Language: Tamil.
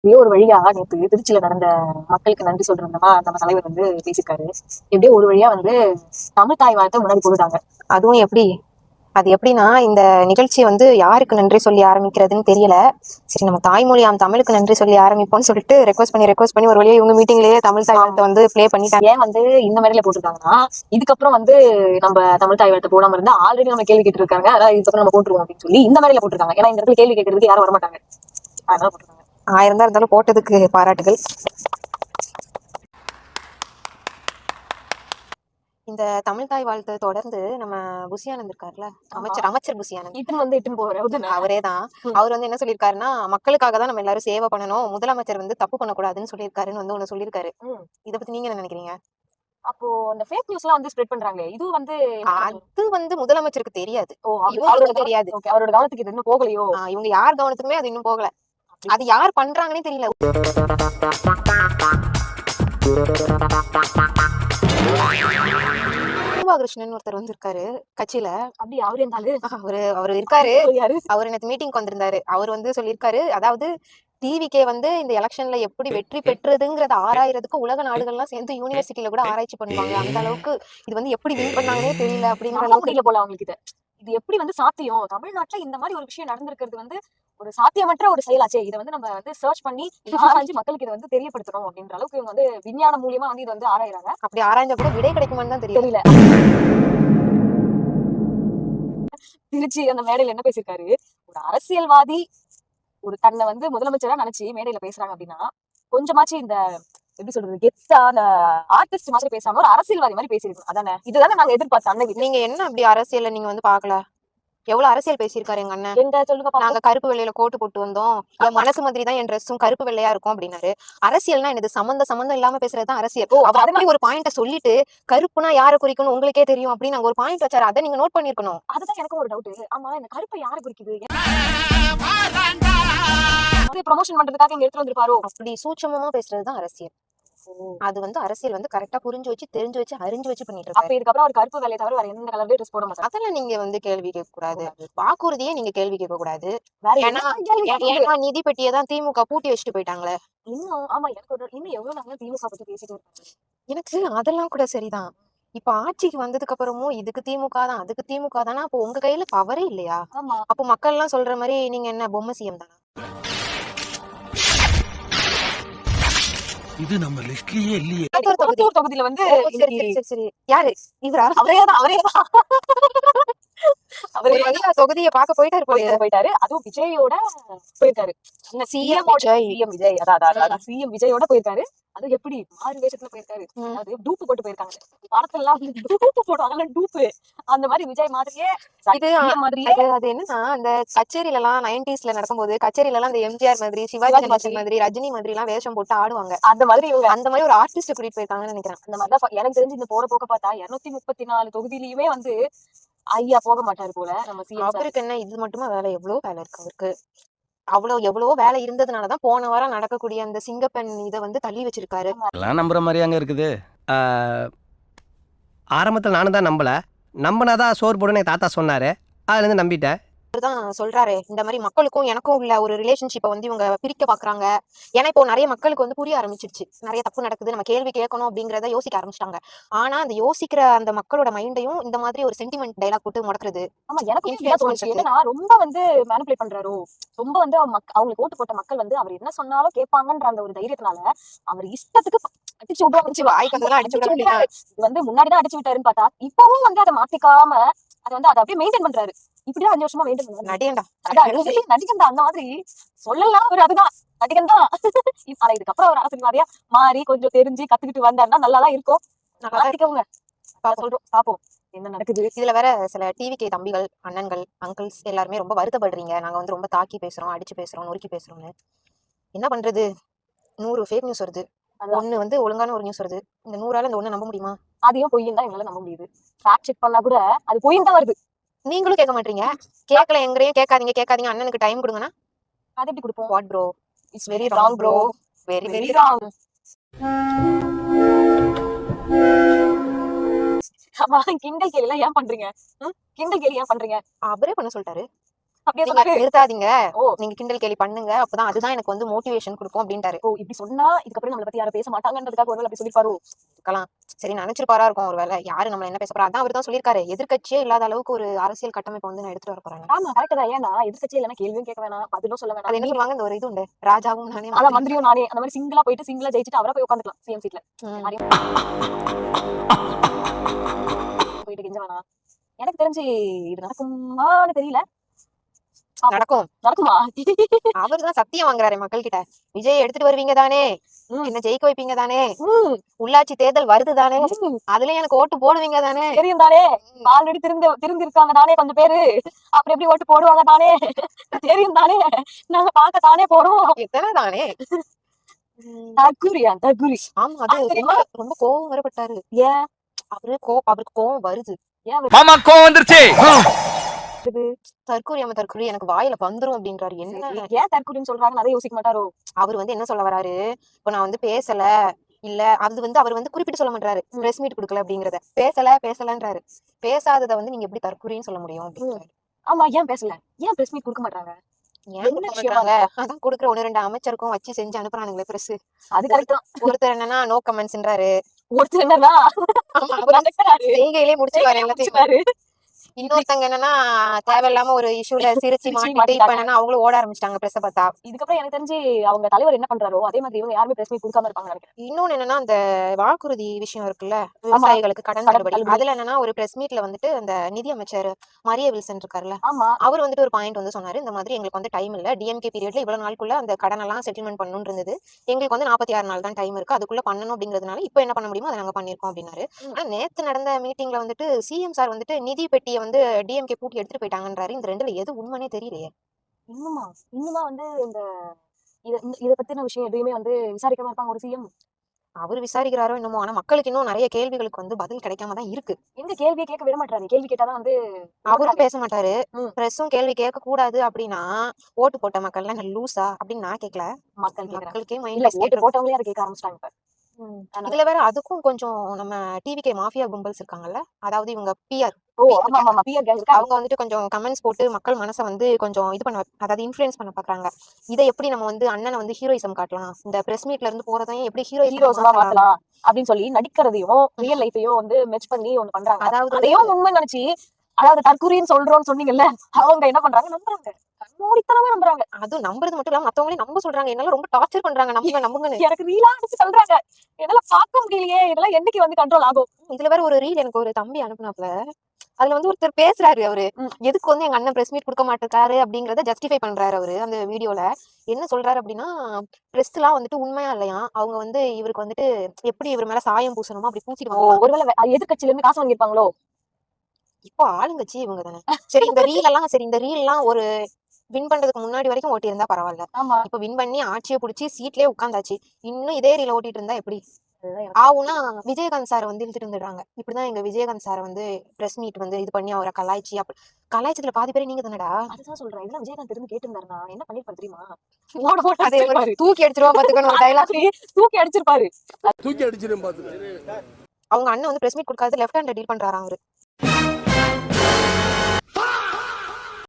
எப்படியோ ஒரு வழியா நேத்து திருச்சியில நடந்த மக்களுக்கு நன்றி சொல்றோம்னா நம்ம தலைவர் வந்து பேசியிருக்காரு. எப்படியோ ஒரு வழியா வந்து தமிழ் தாய் வாழ்த்தை முன்னாடி போட்டுட்டாங்க. அதுவும் எப்படி அது எப்படின்னா இந்த நிகழ்ச்சி வந்து யாருக்கு நன்றி சொல்லி ஆரம்பிக்கிறதுன்னு தெரியல. சரி, நம்ம தாய்மொழியாம் தமிழுக்கு நன்றி சொல்லி ஆரம்பிப்போம்னு சொல்லிட்டு ரெக்வஸ்ட் பண்ணி ஒரு வழியா இவங்க மீட்டிங்லயே தமிழ் தாய் வாழ்த்தை வந்து ப்ளே பண்ணிட்டாங்க. ஏன் வந்து இந்த மாதிரில போட்டிருக்காங்கன்னா, இதுக்கப்புறம் வந்து நம்ம தமிழ் தாய் வாழ்த்தை போடாம இருந்தா ஆல்ரெடி நம்ம கேள்வி கேட்டு இருக்காங்க, அதாவது இதுக்கப்புறம் நம்ம போட்டுருவோம் அப்படின்னு சொல்லி இந்த மாதிரில போட்டிருக்காங்க. ஏன்னா இந்த இடத்துல கேள்வி கேட்கறதுக்கு யாரும் வரமாட்டாங்க, அதனால போட்டிருக்காங்க. 1000 தான் இருந்தாலும் போட்டதுக்கு பாராட்டுகள். இந்த தமிழ் தாய் வாழ்த்து தொடர்ந்து நம்ம புஷியானந்த் இருக்காருல்ல, அமைச்சர் புஷியானந்த் இட்டுன்னு போவாரு. அவரே தான். அவர் வந்து என்ன சொல்லியிருக்காருன்னா, மக்களுக்காக தான் நம்ம எல்லாரும் சேவை பண்ணணும், முதலமைச்சர் வந்து தப்பு பண்ணக்கூடாதுன்னு சொல்லியிருக்காருன்னு வந்து ஒண்ணு சொல்லியிருக்காரு. இதை பத்தி நீங்க என்ன நினைக்கிறீங்க? அப்போ அந்த ஃபேக் நியூஸ் எல்லாம் வந்து ஸ்ப்ரெட் பண்றாங்களே, இது வந்து அது வந்து முதலமைச்சருக்கு தெரியாது. அவரோட தெரியாது. அவரோட கவனத்துக்கு இது இன்னும் போகலையோ? இவங்க யார் கவனத்துக்குமே அது இன்னும் போகல. அது யார் பண்றாங்கன்னே தெரியல. கிருஷ்ணன் ஒருத்தர் வந்து இருக்காரு கட்சியில. அப்படி அவரு இருந்தாரு அவரு இருக்காரு. அவர் எனக்கு மீட்டிங்க்கு வந்திருந்தாரு. அவர் வந்து சொல்லியிருக்காரு, அதாவது டிவிக்கே வந்து இந்த எலெக்ஷன்ல எப்படி வெற்றி பெற்றதுங்கிறத ஆராயறதுக்கு உலக நாடுகள்லாம் சேர்ந்து யூனிவர்சிட்டியில கூட ஆராய்ச்சி பண்ணுவாங்க. அந்த அளவுக்கு இது வந்து எப்படி வின் பண்ணாங்கன்னே தெரியல அப்படிங்கிற அளவுக்கு முடியல போல அவங்களுக்கு. இது எப்படி வந்து சாத்தியம்? தமிழ்நாட்டுல இந்த மாதிரி ஒரு விஷயம் நடந்திருக்கிறது வந்து ஒரு சாத்தியமற்ற ஒரு செயலாச்சே. இதை வந்து நம்ம வந்து சர்ச் பண்ணி ஆராய்ச்சி மக்களுக்கு இதை வந்து தெரியப்படுத்தணும் அப்படின்ற அளவுக்கு இவங்க வந்து விஞ்ஞானம் மூலியமா வந்து இதை வந்து ஆராயிறாங்க. அப்படி ஆராய்ஞ்சா கூட விடை கிடைக்குமான்னு தான் தெரியல. திருச்சி அந்த மேடையில என்ன பேசியிருக்காரு, ஒரு அரசியல்வாதி ஒரு தன்னை வந்து முதலமைச்சரா நினைச்சு மேடையில பேசுறாங்க அப்படின்னா கொஞ்சமாச்சு இந்த எப்படி சொல்றது, கெத்தா அந்த ஆர்டிஸ்ட் மாதிரி பேசாம ஒரு அரசியல்வாதி மாதிரி பேசிருக்கோம். அதானே, இதுதானே நாங்க எதிர்பார்த்தோம். அன்னைக்கு நீங்க என்ன அப்படி அரசியல்ல நீங்க வந்து பாக்கல? எவ்வளவு அரசியல் பேசியிருக்காரு எங்க அண்ணன். எங்க சொல்லுங்க, நாங்க கருப்பு வெள்ளையில கோட்டு போட்டு வந்தோம், என் மனசு மாதிரி தான் என் ட்ரெஸ்ஸும் கருப்பு வெள்ளையா இருக்கும் அப்படின்னாரு. அரசியல்னா என்னது? சம்பந்தம் இல்லாம பேசுறதுதான் அரசியல். அப்படி ஒரு பாயிண்ட சொல்லிட்டு கருப்புனா யாரை குறிக்கணும் உங்களுக்கே தெரியும் அப்படின்னு அங்க ஒரு பாயிண்ட் வச்சாரு. அதை நீங்க நோட் பண்ணிருக்கணும். அதுதான் எனக்கும் ஒரு டவுட். ஆமா, இந்த கருப்பை யாரை குறிக்குது? ப்ரமோஷன் பண்றதுக்காக இங்க எடுத்து வந்திருப்பாரோ? அப்படி சூட்சமமா பேசுறதுதான் அரசியல். அது வந்து அரசியல் வந்து கரெக்டா புரிஞ்சு வச்சு தெரிஞ்சு வச்சு அறிஞ்சு வச்சு பண்ணிட்டு இருக்காரு. அப்ப இதுக்கப்புறம் ஒரு கருப்பு வேலையை தவிர வேற எந்த கலர்லயும் ட்ரெஸ் போட மாட்டாங்க. அதெல்லாம் நீங்க வந்து கேள்வி கேட்க கூடாது. வாக்குறுதியே நீங்க கேள்வி கேட்க கூடாது. ஏன்னா நிதி பெட்டியை தான் திமுக பூட்டி வச்சுட்டு போயிட்டாங்களே. இன்னும் ஆமா, எனக்கு ஒரு இன்னும் எவ்வளவு நாங்க திமுக பத்தி பேசிட்டு இருக்காங்க. எனக்கு அதெல்லாம் கூட சரிதான். இப்ப ஆட்சிக்கு வந்ததுக்கு அப்புறமும் இதுக்கு திமுக தான் அதுக்கு திமுக தானா? அப்போ உங்க கையில பவரே இல்லையா? அப்போ மக்கள் எல்லாம் சொல்ற மாதிரி நீங்க என்ன பொம்மை சிஎம் தானா? இது நம்ம லிஸ்ட்லயே இல்லையே. தொகுதியில வந்து சரி யாரு இவரா? அவரேதான் அவரு தொகுதியை பார்க்க போயிட்டாரு. அதுவும் விஜயோட போயிருக்காரு. சிஎம் விஜய், அதான் சிஎம் விஜயோட போயிருக்காரு. அது எப்படி மாறு வேஷத்துல போயிருக்காரு, அது டூப்பு போட்டு போயிருக்காங்க. படத்தெல்லாம் டூப்பு போடுவாங்கல்ல, டூப்பு அந்த மாதிரி விஜய் மாதிரியே. அது என்னன்னா அந்த கச்சேரியில எல்லாம் 90ஸ்ல நடக்கும்போது கச்சேரியில எல்லாம் அந்த எம்ஜிஆர் மாதிரி, சிவாஜி கணேசன் மாதிரி, ரஜினி மாதிரி எல்லாம் வேஷம் போட்டு ஆடுவாங்க. அந்த மாதிரி ஒரு ஆர்டிஸ்ட் கூட்டிட்டு போயிருக்காங்கன்னு நினைக்கிறேன். அந்த மாதிரிதான் எனக்கு தெரிஞ்சு இந்த போற போக்க பார்த்தா 234 தொகுதியிலயுமே வந்து ஐயா போக மாட்டாரு போல நம்ம சிஎம். அவருக்கு என்ன இது மட்டுமா வேலை? எவ்வளவு வேலை இருக்கு அவருக்கு. எவ்வளவோ வேலை இருந்ததுனாலதான் போன வாரம் நடக்கக்கூடிய அந்த சிங்கப்பெண் இதை வந்து தள்ளி வச்சிருக்காரு. எல்லாம் நம்புற மாதிரியாங்க இருக்குது. ஆரம்பத்தில் நானும் தான் நம்பினாதான் சோறு போடுன்னு தாத்தா சொன்னாரு. அதுல இருந்து நம்பிட்டேன். தான் சொல்றாரு, இந்த மாதிரி மக்களுக்கும் எனக்கும் உள்ள ஒரு ரிலேஷன்ஷிப்பை வந்து இவங்க பிரிக்க பாக்குறாங்க. ஏன்னா இப்போ நிறைய மக்களுக்கு வந்து புரிய ஆரம்பிச்சிருச்சு, நிறைய தப்பு நடக்குது, நம்ம கேள்வி கேட்கணும் அப்படிங்கறத யோசிக்க ஆரம்பிச்சிட்டாங்க. ஆனா அந்த யோசிக்கிற அந்த மக்களோட மைண்டையும் இந்த மாதிரி ஒரு சென்டிமெண்ட் டைலாக் போட்டு முடக்குறது. ஆமா, எனக்கு ரொம்ப வந்து மேனிபுலேட் பண்றாரோ. ரொம்ப வந்து அவங்களுக்கு ஓட்டு போட்ட மக்கள் வந்து அவர் என்ன சொன்னாலும் கேட்பாங்கன்ற அந்த ஒரு தைரியத்தினால அவர் இஷ்டத்துக்கு அடிச்சு விடுவாங்க. இது வந்து முன்னாடிதான் அடிச்சு விட்டாருன்னு பார்த்தா இப்பவும் வந்து அதை மாத்திக்காம அதை வந்து அதை அப்படியே மெயின்டைன் பண்றாரு. இப்படிதான் 5 வருஷமா மெயின்டைன் பண்றாரு. நடிகன் தான் அந்த மாதிரி சொல்லலாம். அவர் அதுதான் நடிகன் தான். இதுக்கப்புறம் ஒரு அரசியல்வாதியா மாறி கொஞ்சம் தெரிஞ்சு கத்துக்கிட்டு வந்தாருன்னா நல்லாதான் இருக்கும். நல்லா சொல்றோம், பாப்போம் என்ன நடக்குது. இதுல வேற சில டிவிகே தம்பிகள், அண்ணன்கள், அங்கிள்ஸ் எல்லாருமே ரொம்ப வருத்தப்படுறீங்க. நாங்க வந்து ரொம்ப தாக்கி பேசுறோம், அடிச்சு பேசுறோம், நொறுக்கி பேசுறோம்னு. என்ன பண்றது? 100 ஃபேக் நியூஸ் வருது. ஒண்ணு வந்து ஒழுங்கான ஒரு நியூஸ் வருது. இந்த 100ஆல இந்த ஒண்ணு நம்ப முடியுமா? அதையும் பொய்யும் தான் எங்களால நம்ப முடியுது. ஃபேக்ட் செக் பண்ணா கூட அது பொய்யும் தான் வருது. நீங்களும் கேட்க மாட்டீங்க. கேட்கல, எங்கரையும் கேட்காதீங்க. அண்ணனுக்கு டைம் கொடுங்கன்னா அது எப்படி கொடுப்போம்? What bro, it's very wrong bro, very wrong. கிண்டல் கேலி எல்லாம் ஏன் பண்றீங்க? கிண்டல் கேலி ஏன் பண்றீங்க? அவரே பண்ண சொல்லிட்டாரு. அப்படியே நீங்க சொன்னாரு. நிறுத்தாதீங்க, ஓ நீங்க கிண்டல் கேலி பண்ணுங்க, அப்பதான் அதுதான் எனக்கு வந்து மோட்டிவேஷன் கொடுக்கும் அப்படின்ட்டாரு. ஓ இப்படி சொன்னா இதுக்கப்புறம் நம்மள பத்தி யாரும் பேச மாட்டாங்கன்றதுக்காக ஒருவேளை அப்படி சொல்லிருப்பாரு. இருக்கலாம். சரி நினைச்சிருப்பாரா இருக்கும் ஒருவேளை. யாரு நம்மள என்ன பேச போறா? அதான் அவர்தான் சொல்லியிருக்காரு. எதிர்க்கட்சியே இல்லாத அளவுக்கு ஒரு அரசியல் கட்டமைப்பு வந்து நான் எடுத்துட்டு வர போறேன். ஆமா கரெக்ட் தான். ஏன்னா எதிர்க்கட்சி இல்லைன்னா கேள்வியும் கேட்க வேணாம், பதிலும் சொல்ல அது வேணாம். என்ன சொல்லுவாங்க, இந்த ஒரு இது உண்டு, ராஜாவும் நானே அதான் மந்திரியும் நானே அந்த மாதிரி சிங்கிளா போயிட்டு சிங்கிளா ஜெயிச்சுட்டு அவரை போய் உட்காந்துக்கலாம் சிஎம் சீட்ல. ம். யாரையும் போயிட்டு கெஞ்ச வேணாம். எனக்கு தெரிஞ்சு இது நடக்குமான்னு தெரியல. நடக்கும். நடக்குமா? அவர்தான் சத்தியம் வாங்குறாரு மக்கள் கிட்ட. விஜய் எடுத்துட்டு வருவீங்க தானே, ம். என்ன ஜெயிக்க வைப்பீங்க தானே, ம், உள்ளாட்சி தேர்தல் வருது தானே, ம், அதுலயும் எனக்கு ஓட்டு போடுவீங்க தானே. தெரியும் தானே. ஆல்ரெடி திருந்திருக்காங்க தானே கொஞ்சம் பேரு. அப்புறம் எப்படி ஓட்டு போடுவாங்க தானே. தெரியும் தானே. நாங்க பார்க்க தானே போறோம். எத்தனை தானே. தற்குறியா தற்குறி. ஆமா, அது அது ரொம்ப தெரியுமா? ரொம்ப கோவம் வரப்பட்டாரு. ஏன் அவருக்கு கோவம் வருது. ஏன் மாமா கோவம் வந்துருச்சு. வருது? தற்கூரி எனக்கு வாயில வந்துரும் அப்படின்றாரு. என்ன ஏன் தற்குறின்னு சொல்றாங்கன்னு அதை யோசிக்க மாட்டாரோ? அவர் வந்து என்ன சொல்ல வராரு, இப்ப நான் வந்து பேசல இல்ல, அது வந்து அவர் வந்து குறிப்பிட்டு சொல்ல மாட்டாரு பிரஸ் மீட் கொடுக்கல அப்படிங்கறத. பேசலன்றாரு. பேசாததை வந்து நீங்க எப்படி தற்கூரின்னு சொல்ல முடியும் அப்படின்றாரு. ஆமா ஏன் பேசல? ஏன் பிரஸ் மீட் கொடுக்க மாட்டாங்க? ஏன் என்ன கொடுக்க விஷயமா மாட்டாங்க? அதான் கொடுக்குற 1-2 அமைச்சருக்கும் வச்சு செஞ்சு அனுப்புறானுங்களே பிரஸ். அது கரெக்ட் தான். ஒருத்தர் என்னன்னா நோ கமெண்ட்ஸ்ன்றாரு. ஒருத்தர் என்னன்னா ஆமா, ஒரு அவர் அண்டக்டராரு. செய்கையிலே முடிச்சுப்பாரு எல்லாத்தையும். முடிச்சுட்டாரு. இன்னொருத்தங்க என்னன்னா தேவையில்லாம ஒரு இஷ்யூல சிரிச்சு சிரிச்சு மாட்டிட்டு இப்ப மாட்டிட்டாங்க. என்னன்னா அவங்களும் ஓட ஆரம்பிச்சிட்டாங்க பிரஸ் பார்த்தா. இதுக்கப்புறம் எனக்கு தெரிஞ்சு அவங்க தலைவர் என்ன பண்றாரோ அதே மாதிரி இவங்க யாருமே பிரஸ் மீட் கொடுக்காம இருப்பாங்க நினைக்கிறேன். இன்னொன்னு என்னன்னா, அந்த வாக்குறுதி விஷயம் இருக்குல்ல, ஆமா. விவசாயிகளுக்கு கடன் கடன் தள்ளுபடி. தள்ளுபடி. அதுல என்னன்னா ஒரு பிரஸ் மீட்ல வந்துட்டு அந்த நிதி அமைச்சர் மரிய வில்சன் இருக்காருல்ல, ஆமா அவர் வந்துட்டு ஒரு பாயிண்ட் வந்து சொன்னாரு. இந்த மாதிரி எங்களுக்கு வந்து டைம் இல்ல, டிஎம்கே பீரியட்ல இவ்வளவு நாளுக்குள்ள அந்த கடன் எல்லாம் செட்டில்மெண்ட் பண்ணணும் இருந்தது, எங்களுக்கு வந்து 46 நாள் தான் டைம் இருக்கு, அதுக்குள்ள பண்ணணும் அப்படிங்கிறதுனால இப்ப என்ன பண்ண முடியுமோ அதை நாங்க பண்ணிருக்கோம் அப்படின்னாரு. ஆனா நேத்து நடந்த மீட்டிங்ல வந்துட்டு சிஎம் சார் வந்துட்டு நிதி பெட்டியை வந்து டிஎம்கே பூட்டி எடுத்துட்டு போயிட்டாங்கன்றாரு. இந்த ரெண்டுல எது உண்மைனே தெரியலையே. இன்னுமா இன்னுமா வந்து இந்த இத பத்தின விஷயம் எதுவுமே வந்து விசாரிக்காம இருப்பாங்க ஒரு சிஎம். அவர் விசாரிக்கிறாரோ என்னமோ, ஆனா மக்களுக்கு இன்னும் நிறைய கேள்விகளுக்கு வந்து பதில் கிடைக்காம தான் இருக்கு. எங்க கேள்வியே கேட்க விட மாட்டாரு. கேள்வி கேட்டாதான் வந்து அவரும் பேச மாட்டாரு. ம். பிரஸும் கேள்வி கேட்க கூடாது அப்படின்னா ஓட்டு போட்ட மக்கள் என்ன லூசா அப்படின்னு நான் கேட்கல. மக்கள் கேக்குறாங்க. மக்களுக்கே இல்ல மைண்ட் ஓட்டு கேட்டு. போட்டவங்களே அதை கேட்க ஆரம்பிச்சிட்டாங்க இப்ப. அதனால இதுல வேற அதுக்கும் கொஞ்சம் நம்ம டிவிகே மாஃபியா கும்பல்ஸ் இருக்காங்கல்ல, அதாவது இவங்க பிஆர் ஓ ஆமா ஆமா ஆமா பிஆர் கேங் இருக்கா? அவங்க வந்துட்டு கொஞ்சம் கமெண்ட்ஸ் போட்டு மக்கள் மனசை வந்து கொஞ்சம் இது பண்ண, அதாவது இன்ஃபுளுன்ஸ் பண்ண பாக்குறாங்க. இதை எப்படி நம்ம வந்து அண்ணனை வந்து ஹீரோயிசம் காட்டலாம், இந்த பிரஸ் மீட்ல இருந்து போறதையும் எப்படி ஹீரோஸா ஹீரோயிசம் மாத்தலாம் அப்படின்னு சொல்லி நடிக்கிறதையும் ரியல் லைஃபையும் வந்து மெச் பண்ணி ஒண்ணு பண்றாங்க. அதாவது அதையும் உண்மை நினைச்சு அதாவது தற்குறின்னு சொல்றோம்னு சொன்னீங்கல்ல, அவங்க என்ன பண்றாங்க நம்புறாங்க. கண்மூடித்தனமா நம்புறாங்க. அதுவும் நம்புறது மட்டும் இல்லாம மத்தவங்களையும் நம்ப சொல்றாங்க. என்னால ரொம்ப டார்ச்சர் பண்றாங்க, நம்புங்கன்னு. எனக்கு ரீலா அடிச்சு சொல்றாங்க. என்னால பார்க்க முடியலையே, இதெல்லாம் என்னைக்கு வந்து கண்ட்ரோல் ஆகும்? இதுல வேற ஒரு ரீல் எனக்கு ஒரு தம்பி அனுப்புனாப்ல. அதுல வந்து ஒருத்தர் பேசுறாரு. அவரு எதுக்கு வந்து எங்க அண்ணன் பிரஸ் மீட் கொடுக்க மாட்டேங்காரு அப்படிங்கறத ஜஸ்டிஃபை பண்றாரு. அவரு அந்த வீடியோல என்ன சொல்றாரு அப்படின்னா, பிரஸ் எல்லாம் வந்துட்டு உண்மையா இல்லையா, அவங்க வந்து இவருக்கு வந்துட்டு எப்படி இவர் மேல சாயம் பூசணுமோ அப்படி பூசிட்டு வந்துருவாங்க. ஒருவேளை எதிர்கட்சியில இருந்து காசு வாங்கிருப்பாங்களோ? இப்போ ஆளுங்கட்சி இவங்க தானே. சரி இந்த ரீல் எல்லாம் ஒரு வின் பண்றதுக்கு முன்னாடி வரைக்கும் ஓட்டி இருந்தா பரவாயில்ல. ஆமா இப்ப வின் பண்ணி ஆட்சியை புடிச்சு சீட்லயே உட்காந்தாச்சு, இன்னும் இதே ரீல ஓட்டிட்டு இருந்தா எப்படி அதுதான் எனக்கு ஆகும்னா, விஜயகாந்த் சார் வந்து இழுத்துட்டு வந்துடுறாங்க. இப்படிதான் எங்க விஜயகாந்த் சார் வந்து பிரஸ் மீட் வந்து இது பண்ணி அவரை கலாய்ச்சதுல பாதி பேர் நீங்க தானடா. அதுதான் சொல்றேன். இதெல்லாம் விஜயகாந்த் இருந்து கேட்டிருந்தாருன்னா என்ன பண்ணிருப்பாரு தெரியுமா? அதே ஒரு தூக்கி அடிச்சிருவா பாத்துக்கணும் ஒரு டைலாக். தூக்கி அடிச்சிருப்பாரு. தூக்கி அடிச்சிடும் பாத்துக்க. அவங்க அண்ணன் வந்து பிரஸ் மீட் கொடுக்காது லெஃப்ட் ஹேண்ட் டீல் பண்றாராம் அவரு.